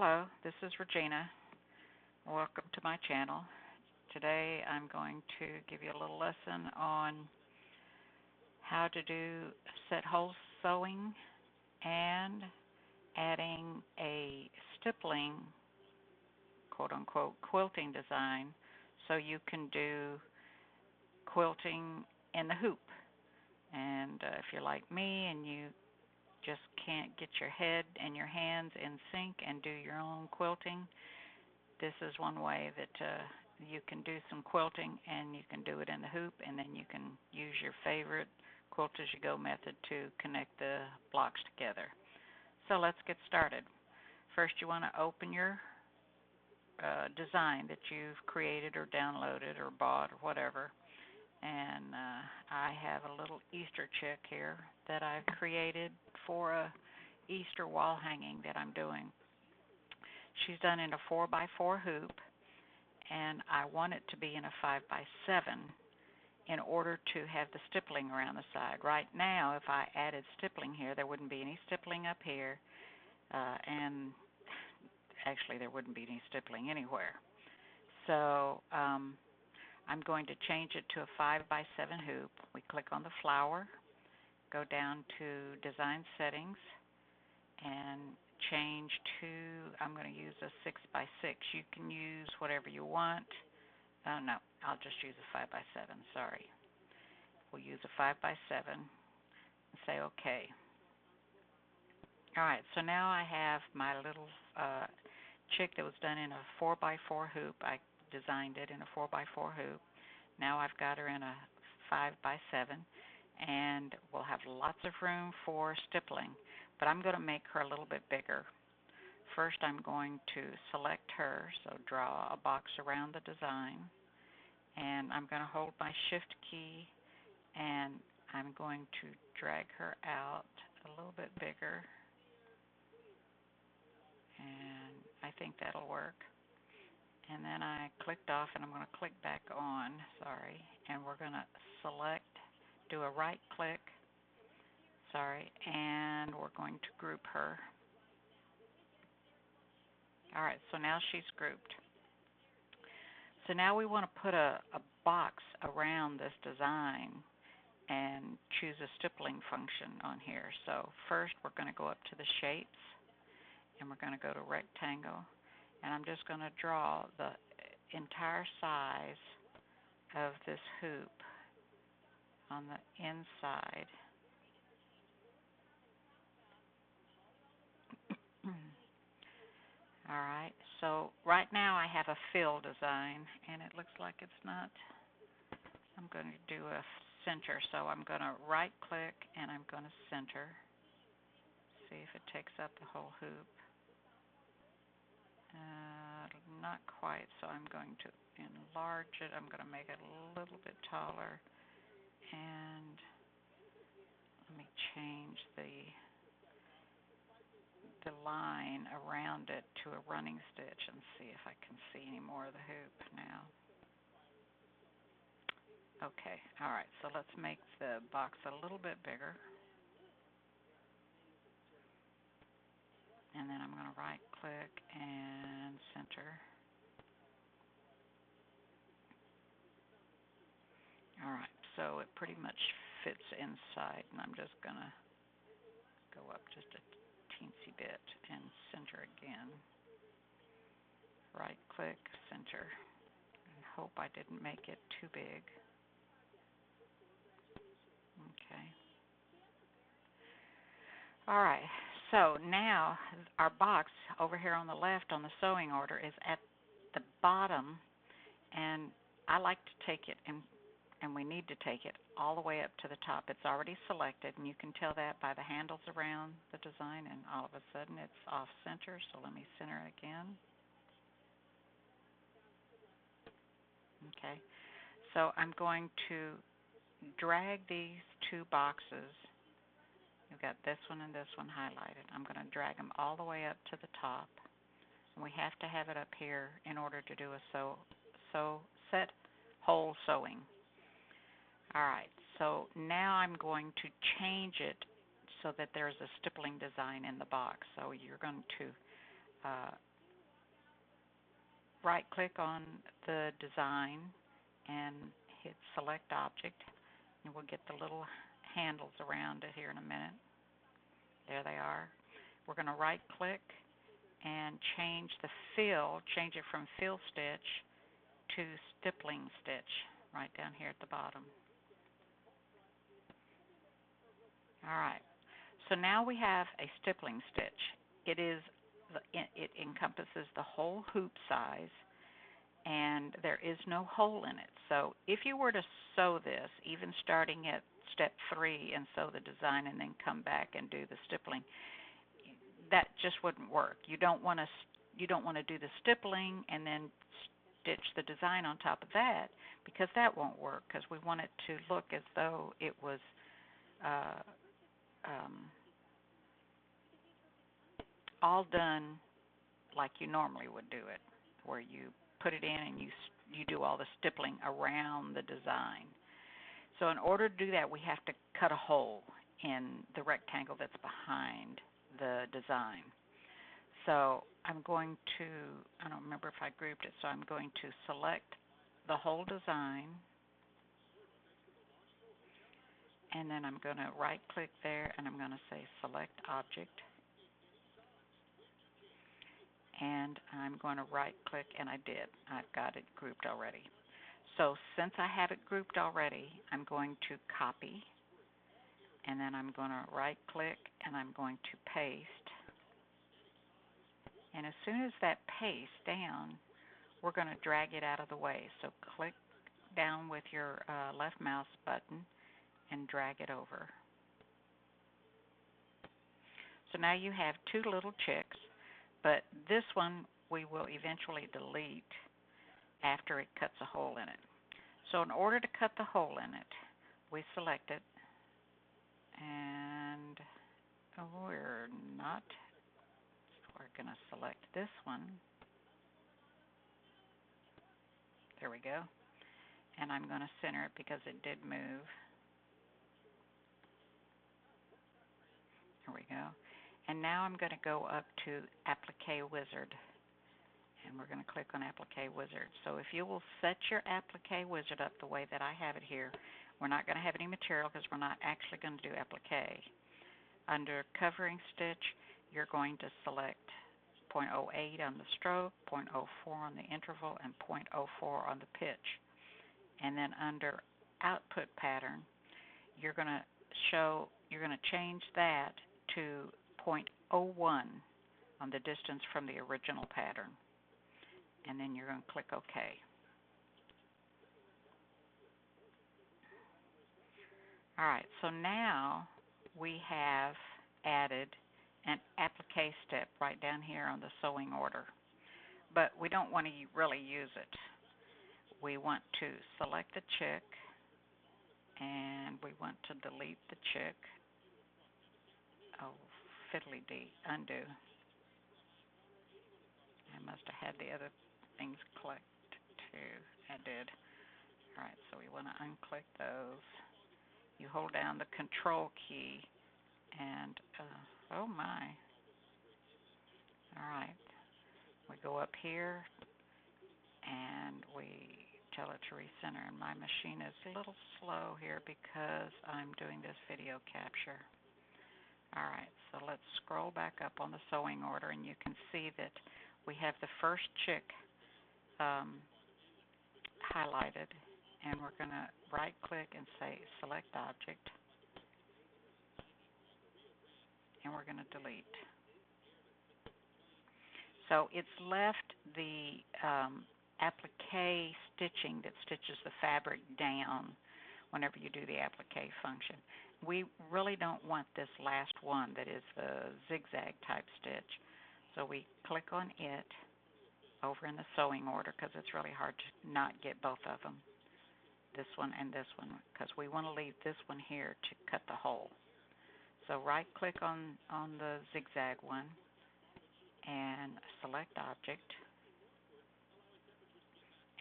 Hello, this is Regina. Welcome to my channel. Today I'm going to give you a little lesson on how to do set hole sewing and adding a stippling, quote unquote, quilting design so you can do quilting in the hoop. And if you're like me and you just can't get your head and your hands in sync and do your own quilting, this is one way that you can do some quilting, and you can do it in the hoop, and then you can use your favorite Quilt As You Go method to connect the blocks together. So let's get started. First, you want to open your design that you've created or downloaded or bought or whatever. And I have a little Easter chick here that I've created for a Easter wall hanging that I'm doing. She's done in a 4x4 hoop, and I want it to be in a 5x7 in order to have the stippling around the side. Right now, if I added stippling here, there wouldn't be any stippling up here, and actually there wouldn't be any stippling anywhere. So I'm going to change it to a 5x7 hoop. We click on the flower, go down to Design Settings, and change to, I'm going to use a 6x6. You can use whatever you want. No, I'll just use a 5x7, sorry. We'll use a 5x7 and say OK. Alright, so now I have my little chick that was done in a 4x4 hoop. I designed it in a 4x4 hoop. Now I've got her in a 5x7, and we'll have lots of room for stippling, but I'm going to make her a little bit bigger. First, I'm going to select her, so draw a box around the design, and I'm going to hold my Shift key, and I'm going to drag her out a little bit bigger, and I think that'll work. And then I clicked off, and I'm going to click back on, sorry, and we're going to select, do a right click, sorry, and we're going to group her. Alright, so now she's grouped. So now we want to put a box around this design and choose a stippling function on here. So first we're going to go up to the shapes, and we're going to go to rectangle, and I'm just going to draw the entire size of this hoop on the inside. Alright, so right now I have a fill design, and it looks like it's not. I'm going to do a center, so I'm going to right click and I'm going to center. See if it takes up the whole hoop. Not quite, so I'm going to enlarge it. I'm going to make it a little bit taller, and let me change the line around it to a running stitch and see if I can see any more of the hoop now. Okay, alright, so let's make the box a little bit bigger. And then I'm going to right click and center. Alright, so it pretty much fits inside, and I'm just going to go up just a teensy bit and center again. Right click, center. And hope I didn't make it too big. Okay. Alright, so now our box over here on the left on the sewing order is at the bottom, and I like to take it, and we need to take it all the way up to the top. It's already selected, and you can tell that by the handles around the design, and all of a sudden it's off center, so let me center it again. Okay, so I'm going to drag these two boxes. You've got this one and this one highlighted. I'm going to drag them all the way up to the top. And we have to have it up here in order to do a set hole sewing. Alright, so now I'm going to change it so that there's a stippling design in the box. So you're going to right click on the design and hit select object, and we'll get the little handles around it here in a minute. There they are. We're going to right click and change the fill, change it from fill stitch to stippling stitch right down here at the bottom. Alright, so now we have a stippling stitch. It encompasses the whole hoop size, and there is no hole in it. So if you were to sew this, even starting at step 3 and sew the design and then come back and do the stippling, that just wouldn't work. You don't want to do the stippling and then stitch the design on top of that, because that won't work, because we want it to look as though it was all done like you normally would do it, where you put it in and you do all the stippling around the design. So in order to do that, we have to cut a hole in the rectangle that's behind the design. So I'm going to, I don't remember if I grouped it, so I'm going to select the whole design, and then I'm going to right click there and I'm going to say select object, and I'm going to right click, and I did. I've got it grouped already. So since I have it grouped already, I'm going to copy, and then I'm going to right click and I'm going to paste. And as soon as that paste down, we're going to drag it out of the way. So click down with your left mouse button and drag it over. So now you have two little chicks, but this one we will eventually delete after it cuts a hole in it. So in order to cut the hole in it, we select it, and we're going to select this one. There we go. And I'm going to center it because it did move. There we go. And now I'm going to go up to Applique Wizard, and we're going to click on Applique Wizard. So if you will set your Applique Wizard up the way that I have it here, we're not going to have any material because we're not actually going to do applique. Under covering stitch, you're going to select 0.08 on the stroke, 0.04 on the interval, and 0.04 on the pitch. And then under output pattern, you're going to change that to 0.01 on the distance from the original pattern. And then you're going to click OK. Alright, so now we have added an applique step right down here on the sewing order. But we don't want to really use it. We want to select the chick, and we want to delete the chick. Oh, fiddly-dee, undo. I must have had the other things clicked too. I did. Alright, so we want to unclick those. You hold down the control key and, oh my. Alright, we go up here and we tell it to recenter, and my machine is a little slow here because I'm doing this video capture. Alright, so let's scroll back up on the sewing order, and you can see that we have the first chick highlighted, and we're going to right click and say select object, and we're going to delete. So it's left the applique stitching that stitches the fabric down whenever you do the applique function. We really don't want this last one that is the zigzag type stitch. So we click on it over in the sewing order, because it's really hard to not get both of them, this one and this one, because we want to leave this one here to cut the hole. So right click on the zigzag one and select object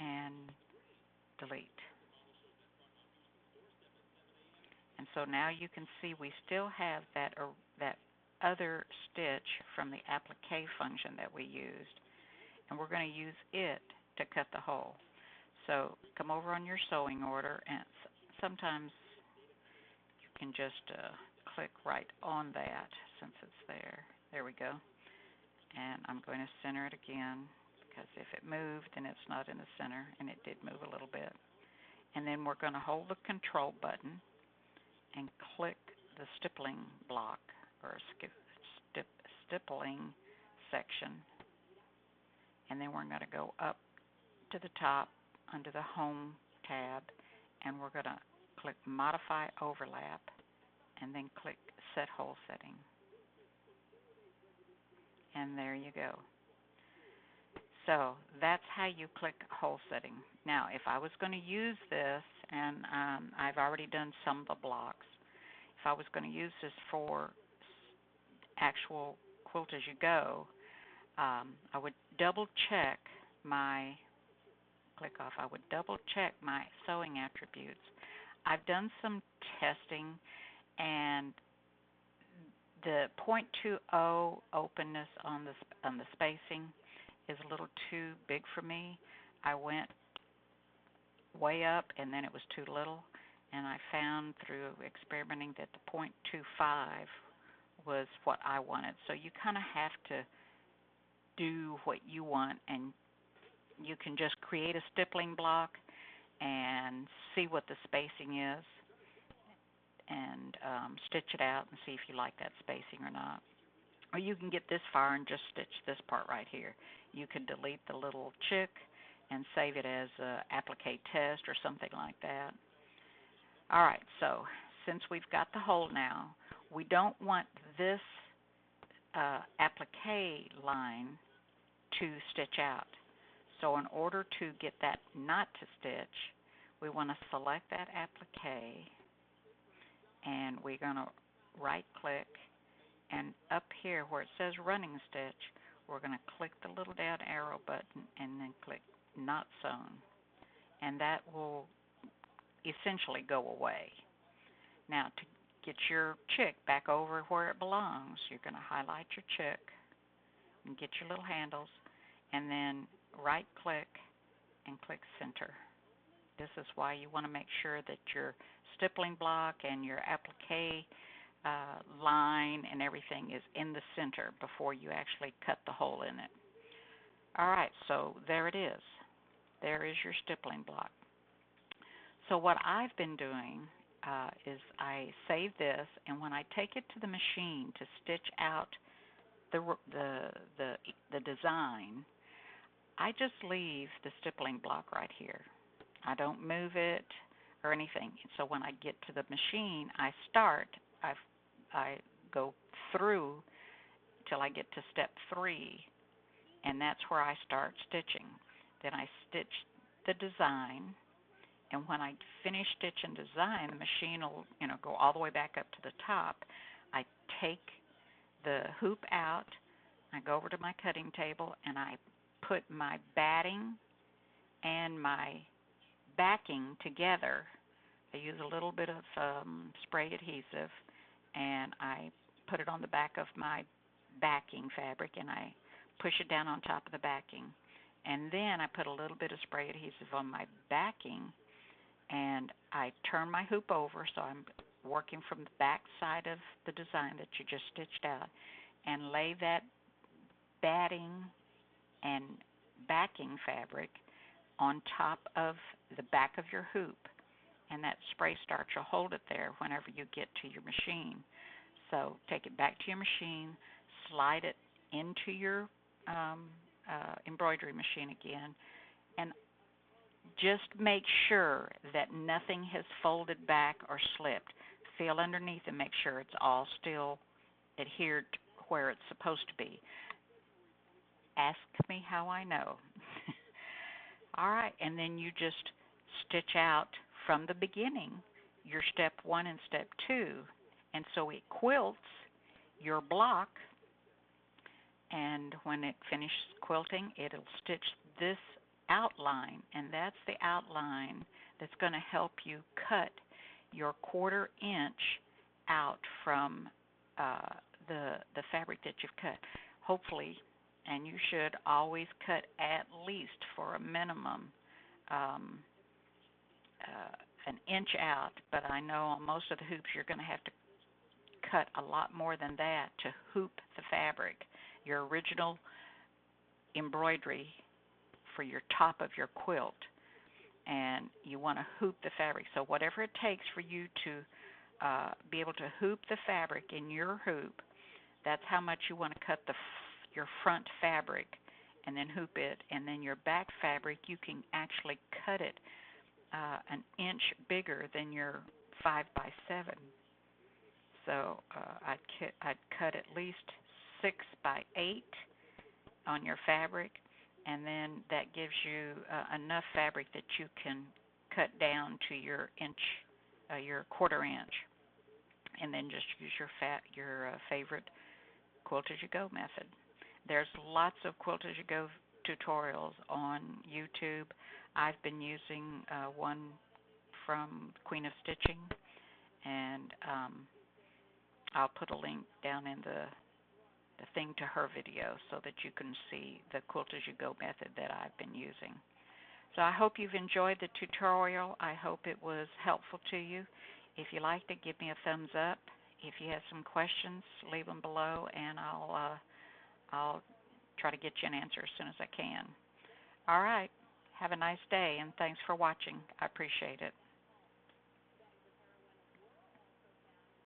and delete. And so now you can see we still have that other stitch from the applique function that we used, and we're going to use it to cut the hole. So come over on your sewing order, and sometimes you can just click right on that since it's there. There we go. And I'm going to center it again, because if it moved, then it's not in the center, and it did move a little bit. And then we're going to hold the control button and click the stippling block, or stippling section. And then we're going to go up to the top under the Home tab, and we're going to click Modify Overlap, and then click Set Hole Setting. And there you go. So that's how you click hole setting. Now, if I was going to use this, and I've already done some of the blocks, if I was going to use this for actual Quilt As You Go, I would double check my I would double check my sewing attributes. I've done some testing, and the 0.20 openness on the spacing is a little too big for me. I went way up, and then it was too little, and I found through experimenting that the 0.25 was what I wanted. So you kind of have to do what you want, and you can just create a stippling block and see what the spacing is, and stitch it out and see if you like that spacing or not. Or you can get this far and just stitch this part right here. You could delete the little chick and save it as a applique test or something like that. All right, so since we've got the hole now, we don't want this applique line to stitch out. So in order to get that not to stitch, we want to select that applique, and we're going to right click, and up here where it says running stitch, we're going to click the little down arrow button and then click not sewn, and that will essentially go away. Now, to get your chick back over where it belongs, you're going to highlight your chick and get your little handles, and then right click and click center. This is why you want to make sure that your stippling block and your applique line and everything is in the center before you actually cut the hole in it. All right, so there it is. There is your stippling block. So what I've been doing is I save this, and when I take it to the machine to stitch out the design, I just leave the stippling block right here. I don't move it or anything. So when I get to the machine, I go through till I get to step 3, and that's where I start stitching. Then I stitch the design, and when I finish stitching design, the machine will go all the way back up to the top. I take the hoop out, I go over to my cutting table, and I put my batting and my backing together. I use a little bit of spray adhesive, and I put it on the back of my backing fabric, and I push it down on top of the backing. And then I put a little bit of spray adhesive on my backing, and I turn my hoop over, so I'm working from the back side of the design that you just stitched out, and lay that batting and backing fabric on top of the back of your hoop, and that spray starch will hold it there whenever you get to your machine. So take it back to your machine, slide it into your embroidery machine again, and just make sure that nothing has folded back or slipped. Feel underneath and make sure it's all still adhered where it's supposed to be. Ask me how I know. All right, and then you just stitch out from the beginning your step 1 and step 2, and so it quilts your block, and when it finishes quilting, it'll stitch this outline, and that's the outline that's going to help you cut your 1/4 inch out from the fabric that you've cut. Hopefully, and you should always cut at least for a minimum um, an inch out, but I know on most of the hoops you're going to have to cut a lot more than that to hoop the fabric. Your original embroidery for your top of your quilt, and you want to hoop the fabric. So whatever it takes for you to be able to hoop the fabric in your hoop, that's how much you want to cut your front fabric and then hoop it. And then your back fabric, you can actually cut it an inch bigger than your 5 by 7. So I'd cut at least 6 by 8 on your fabric, and then that gives you enough fabric that you can cut down to your inch, your quarter inch, and then just use your favorite Quilt As You Go method. There's lots of Quilt As You Go tutorials on YouTube. I've been using one from Queen of Stitching, and I'll put a link down in the thing to her video so that you can see the Quilt As You Go method that I've been using. So I hope you've enjoyed the tutorial. I hope it was helpful to you. If you liked it, give me a thumbs up. If you have some questions, leave them below, and I'll try to get you an answer as soon as I can. All right. Have a nice day, and thanks for watching. I appreciate it.